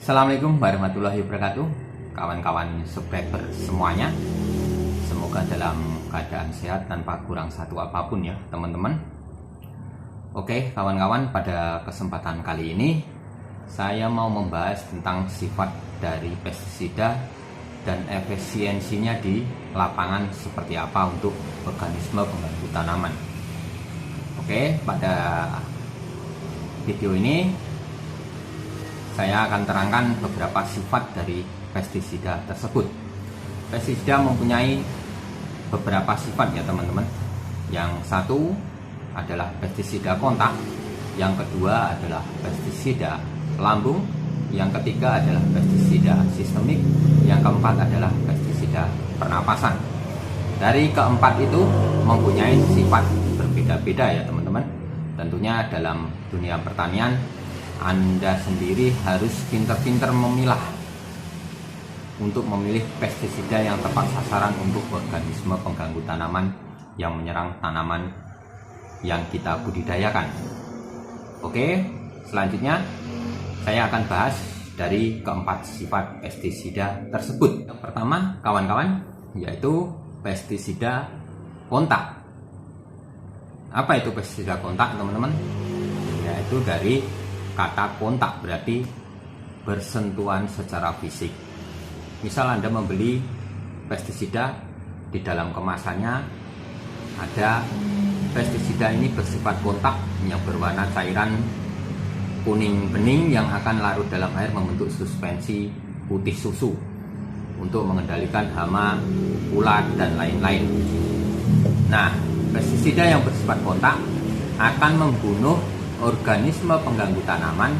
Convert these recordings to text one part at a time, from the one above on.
Assalamualaikum warahmatullahi wabarakatuh, kawan-kawan subscriber semuanya. Semoga dalam keadaan sehat tanpa kurang satu apapun ya teman-teman. Oke kawan-kawan, pada kesempatan kali ini saya mau membahas tentang sifat dari pestisida dan efisiensinya di lapangan seperti apa untuk organisme pengganti tanaman. Oke, pada video ini saya akan terangkan beberapa sifat dari pestisida tersebut. Pestisida mempunyai beberapa sifat ya teman-teman. Yang satu adalah pestisida kontak, yang kedua adalah pestisida lambung, yang ketiga adalah pestisida sistemik, yang keempat adalah pestisida pernapasan. Dari keempat itu mempunyai sifat berbeda-beda ya teman-teman. Tentunya dalam dunia pertanian Anda sendiri harus pintar-pintar memilah untuk memilih pestisida yang tepat sasaran untuk organisme pengganggu tanaman yang menyerang tanaman yang kita budidayakan. Oke, selanjutnya saya akan bahas dari keempat sifat pestisida tersebut. Yang pertama kawan-kawan, yaitu pestisida kontak. Apa itu pestisida kontak teman-teman? Yaitu dari kata kontak, berarti bersentuhan secara fisik. Misal Anda membeli pestisida, di dalam kemasannya ada pestisida ini bersifat kontak yang berwarna cairan kuning bening yang akan larut dalam air membentuk suspensi putih susu untuk mengendalikan hama, ulat, dan lain-lain. Nah, pestisida yang bersifat kontak akan membunuh organisme pengganggu tanaman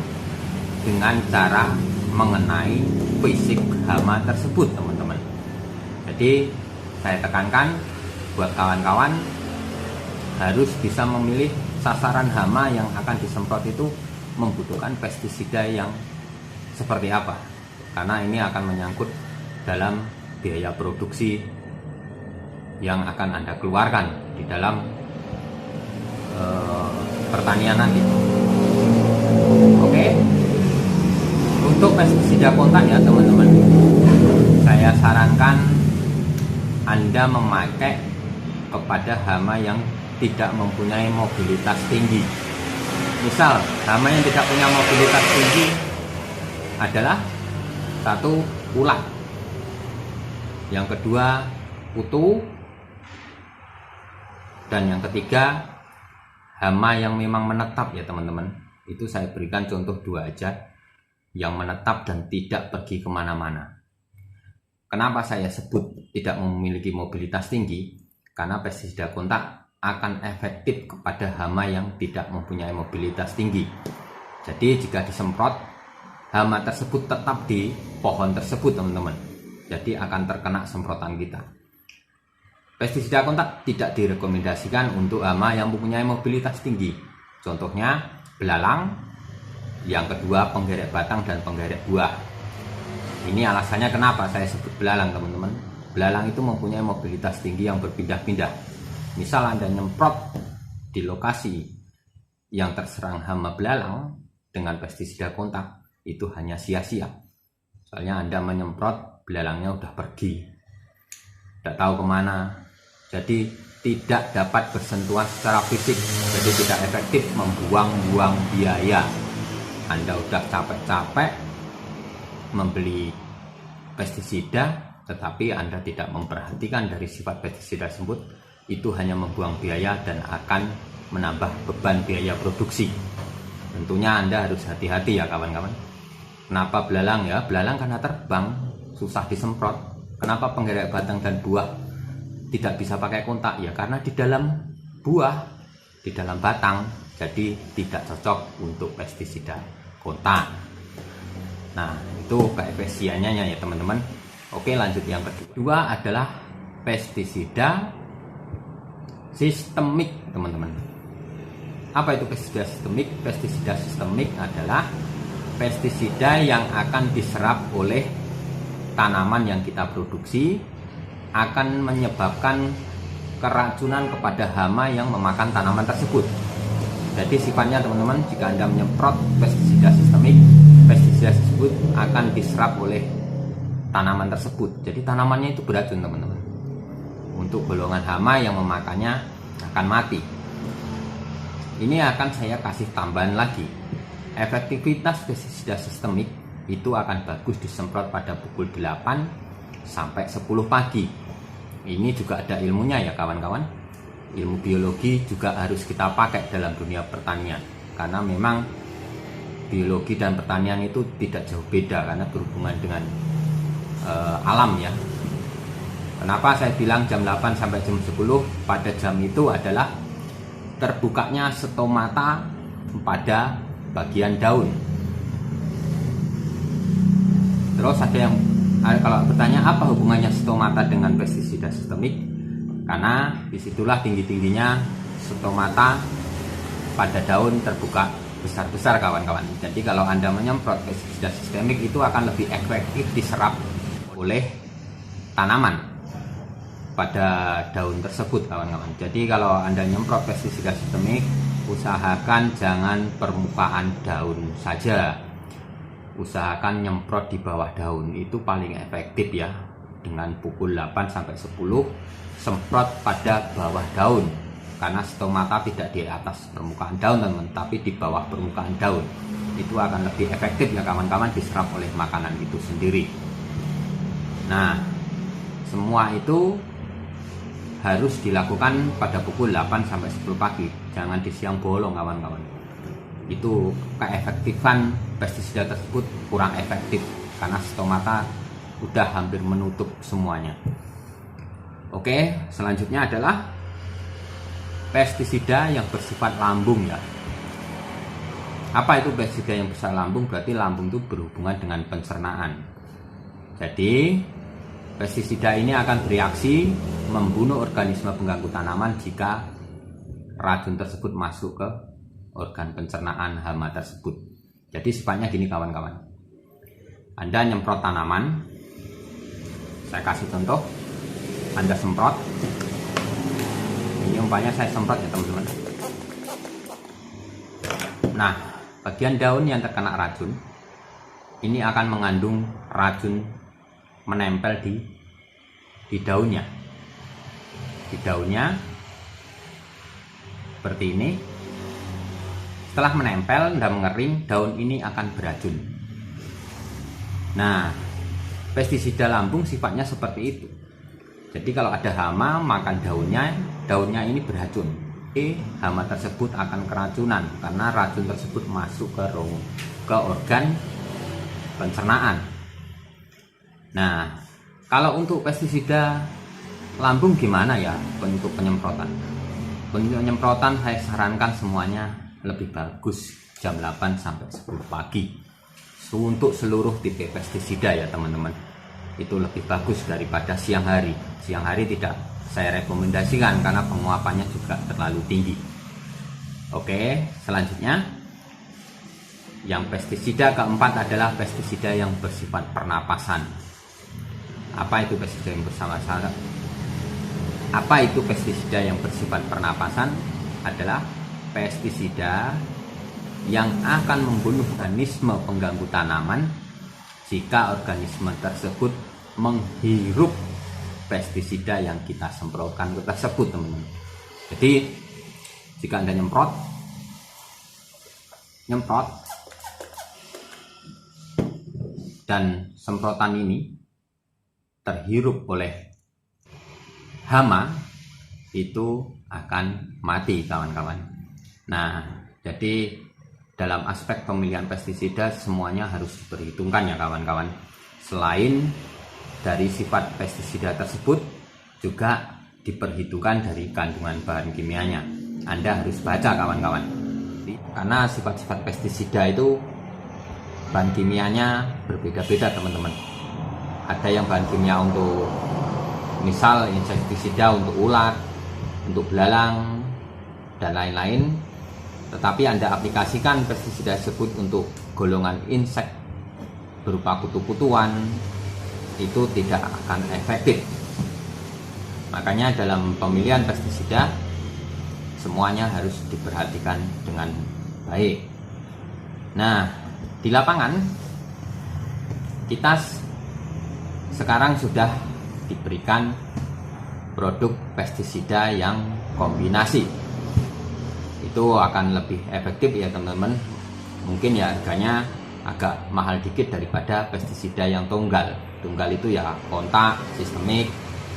dengan cara mengenai fisik hama tersebut teman-teman. Jadi saya tekankan buat kawan-kawan harus bisa memilih sasaran hama yang akan disemprot itu membutuhkan pestisida yang seperti apa, karena ini akan menyangkut dalam biaya produksi yang akan Anda keluarkan di dalam pertanian nanti. Oke, untuk pestisida kontak ya teman-teman, saya sarankan Anda memakai kepada hama yang tidak mempunyai mobilitas tinggi. Misal hama yang tidak punya mobilitas tinggi adalah satu, ulat, yang kedua kutu, dan yang ketiga hama yang memang menetap ya teman-teman. Itu saya berikan contoh dua aja, yang menetap dan tidak pergi kemana-mana. Kenapa saya sebut tidak memiliki mobilitas tinggi? Karena pestisida kontak akan efektif kepada hama yang tidak mempunyai mobilitas tinggi. Jadi jika disemprot, hama tersebut tetap di pohon tersebut teman-teman. Jadi akan terkena semprotan kita. Pestisida kontak tidak direkomendasikan untuk hama yang mempunyai mobilitas tinggi. Contohnya belalang, yang kedua penggerek batang dan penggerek buah. Ini alasannya kenapa saya sebut belalang teman-teman. Belalang itu mempunyai mobilitas tinggi yang berpindah-pindah. Misal Anda nyemprot di lokasi yang terserang hama belalang dengan pestisida kontak, itu hanya sia-sia. Soalnya Anda menyemprot, belalangnya udah pergi, tidak tahu kemana. Jadi tidak dapat bersentuhan secara fisik, jadi tidak efektif, membuang-buang biaya. Anda udah capek-capek membeli pestisida, tetapi Anda tidak memperhatikan dari sifat pestisida tersebut, itu hanya membuang biaya dan akan menambah beban biaya produksi. Tentunya Anda harus hati-hati ya kawan-kawan. Kenapa belalang ya? Belalang karena terbang, susah disemprot. Kenapa penggerek batang dan buah tidak bisa pakai kontak? Ya karena di dalam buah, di dalam batang, jadi tidak cocok untuk pestisida kontak. Nah, itu keefisiensinya ya teman-teman. Oke, lanjut yang kedua adalah pestisida sistemik teman-teman. Apa itu pestisida sistemik? Pestisida sistemik adalah pestisida yang akan diserap oleh tanaman yang kita produksi, akan menyebabkan keracunan kepada hama yang memakan tanaman tersebut. Jadi sifatnya teman-teman, jika Anda menyemprot pestisida sistemik, pestisida pestisida tersebut akan diserap oleh tanaman tersebut. Jadi tanamannya itu beracun teman-teman. Untuk golongan hama yang memakannya akan mati. Ini akan saya kasih tambahan lagi. Efektivitas pestisida sistemik itu akan bagus disemprot pada pukul 8 sampai 10 pagi. Ini juga ada ilmunya ya kawan-kawan. Ilmu biologi juga harus kita pakai dalam dunia pertanian. Karena memang biologi dan pertanian itu tidak jauh beda karena berhubungan dengan alam ya. Kenapa saya bilang jam 8 sampai jam 10? Pada jam itu adalah terbukanya stomata pada bagian daun. Terus ada yang kalau bertanya apa hubungannya stomata dengan pestisida sistemik? Karena disitulah tinggi-tingginya stomata pada daun terbuka besar-besar kawan-kawan. Jadi kalau Anda menyemprot pestisida sistemik itu akan lebih efektif diserap oleh tanaman pada daun tersebut kawan-kawan. Jadi kalau Anda nyemprot pestisida sistemik, usahakan jangan permukaan daun saja. Usahakan nyemprot di bawah daun, itu paling efektif ya. Dengan pukul 8 sampai 10 semprot pada bawah daun. Karena stomata tidak di atas permukaan daun teman-teman, tapi di bawah permukaan daun. Itu akan lebih efektif ya kawan-kawan diserap oleh makanan itu sendiri. Nah, semua itu harus dilakukan pada pukul 8 sampai 10 pagi. Jangan di siang bolong kawan-kawan. Itu keefektifan pestisida tersebut kurang efektif karena stomata udah hampir menutup semuanya. Oke, selanjutnya adalah pestisida yang bersifat lambung ya. Apa itu pestisida yang bersifat lambung? Berarti lambung itu berhubungan dengan pencernaan. Jadi pestisida ini akan bereaksi membunuh organisme pengganggu tanaman jika racun tersebut masuk ke organ pencernaan hama tersebut. Jadi sifatnya gini kawan-kawan. Anda nyemprot tanaman. Saya kasih contoh. Anda semprot. Ini umpamanya saya semprot ya teman-teman. Nah, bagian daun yang terkena racun ini akan mengandung racun menempel di daunnya. Di daunnya seperti ini. Setelah menempel dan mengering, daun ini akan beracun. Nah, pestisida lambung sifatnya seperti itu. Jadi kalau ada hama makan daunnya ini beracun. Hama tersebut akan keracunan karena racun tersebut masuk ke organ pencernaan. Nah, kalau untuk pestisida lambung gimana ya bentuk penyemprotan? Bentuk penyemprotan saya sarankan semuanya lebih bagus jam 8 sampai 10 pagi untuk seluruh tipe pestisida ya teman-teman. Itu lebih bagus daripada siang hari. Siang hari tidak saya rekomendasikan karena penguapannya juga terlalu tinggi. Oke, selanjutnya yang pestisida keempat adalah pestisida yang bersifat pernapasan. Apa itu pestisida yang bersama-sama? Apa itu pestisida yang bersifat pernapasan? Adalah pestisida yang akan membunuh organisme pengganggu tanaman jika organisme tersebut menghirup pestisida yang kita semprotkan tersebut teman-teman. Jadi jika Anda nyemprot dan semprotan ini terhirup oleh hama, itu akan mati kawan-kawan. Nah, jadi dalam aspek pemilihan pestisida semuanya harus diperhitungkan ya kawan-kawan. Selain dari sifat pestisida tersebut, juga diperhitungkan dari kandungan bahan kimianya. Anda harus baca kawan-kawan. Karena sifat-sifat pestisida itu bahan kimianya berbeda-beda teman-teman. Ada yang bahan kimia untuk misal insektisida untuk ulat, untuk belalang, dan lain-lain. Tetapi Anda aplikasikan pestisida tersebut untuk golongan insek berupa kutu-kutuan, itu tidak akan efektif. Makanya dalam pemilihan pestisida semuanya harus diperhatikan dengan baik. Nah, di lapangan kita sekarang sudah diberikan produk pestisida yang kombinasi. Itu akan lebih efektif ya teman-teman. Mungkin ya harganya agak mahal dikit daripada pestisida yang tunggal. Tunggal itu ya kontak, sistemik,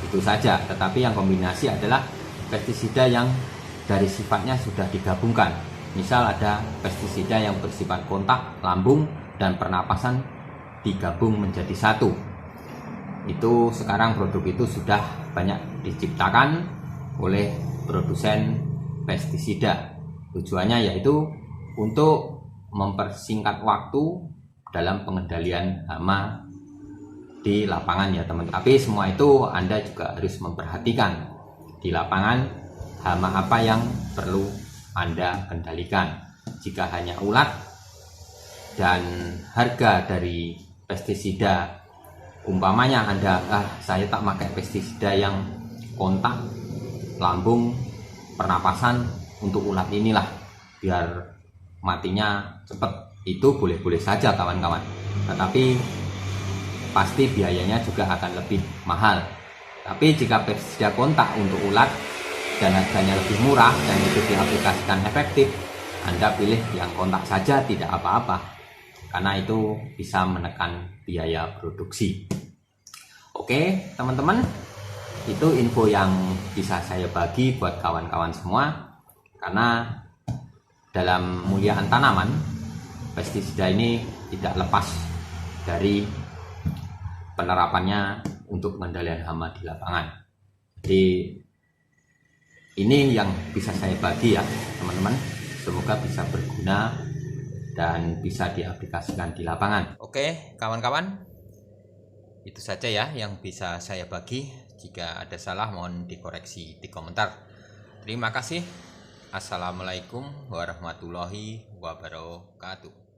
itu saja. Tetapi yang kombinasi adalah pestisida yang dari sifatnya sudah digabungkan. Misal ada pestisida yang bersifat kontak, lambung, dan pernapasan digabung menjadi satu. Itu sekarang produk itu sudah banyak diciptakan oleh produsen pestisida. Tujuannya yaitu untuk mempersingkat waktu dalam pengendalian hama di lapangan ya teman-teman. Tapi semua itu Anda juga harus memperhatikan di lapangan hama apa yang perlu Anda kendalikan. Jika hanya ulat dan harga dari pestisida, umpamanya Anda saya tak pakai pestisida yang kontak, lambung, pernapasan untuk ulat inilah biar matinya cepat, itu boleh-boleh saja kawan-kawan, tetapi pasti biayanya juga akan lebih mahal. Tapi jika pestisida kontak untuk ulat dan harganya lebih murah dan itu diaplikasikan efektif, Anda pilih yang kontak saja, tidak apa-apa, karena itu bisa menekan biaya produksi. Oke teman-teman, itu info yang bisa saya bagi buat kawan-kawan semua. Karena dalam muliaan tanaman, pestisida ini tidak lepas dari penerapannya untuk pengendalian hama di lapangan. Jadi ini yang bisa saya bagi ya teman-teman. Semoga bisa berguna dan bisa diaplikasikan di lapangan. Oke kawan-kawan, itu saja ya yang bisa saya bagi. Jika ada salah mohon dikoreksi di komentar. Terima kasih. Assalamualaikum warahmatullahi wabarakatuh.